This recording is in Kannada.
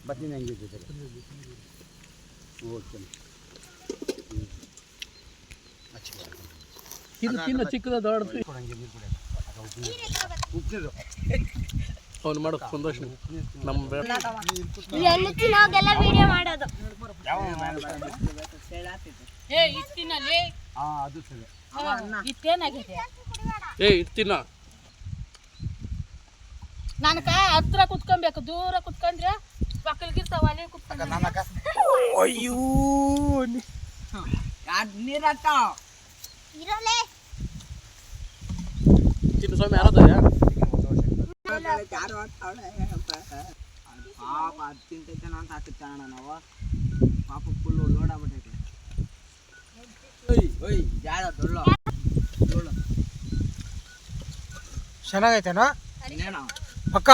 ಬತ್ತಿನ ಹೆಂಗಿದೆ ಓಕೆ ತಿನ್ನ ಚಿಕ್ಕದ ದೊಡ್ಡದು ಅವ್ನು ಮಾಡೋ ಸಂತೋಷ ನಮ್ಮ ವಿಡಿಯೋ ಮಾಡೋದು ಇತ್ತಿನ ನನಕ ಹತ್ರ ಕುತ್ಕೊಬೇಕು ದೂರ ಕುತ್ಕೊಂಡ್ರೆ ಮಕ್ಕಳಿಗಿರ್ತಾವ ಅಲ್ಲಿ ಕುತ್ಕೊಂಡ ಅಯ್ಯೋ ಇರಲೇ ತಿನ್ನು ಸ್ವಾಮಿ ಯಾರದಯ್ಯ ಪಾಪ ಅದು ತಿಂತೈತೇನೋ ಅಂತ ಹಾಕಿರ್ತಾನ ನಾವು ಪಾಪ ಫುಲ್ಲು ಲೋಡ್ ಆಗ್ಬಿಟ್ಟೈತೆ ಒಯ್ ಜಾಡ ದೊಡ್ಡ ಚೆನ್ನಾಗೈತೆನಾ ಇನ್ನೇನೋ ಪಕ್ಕ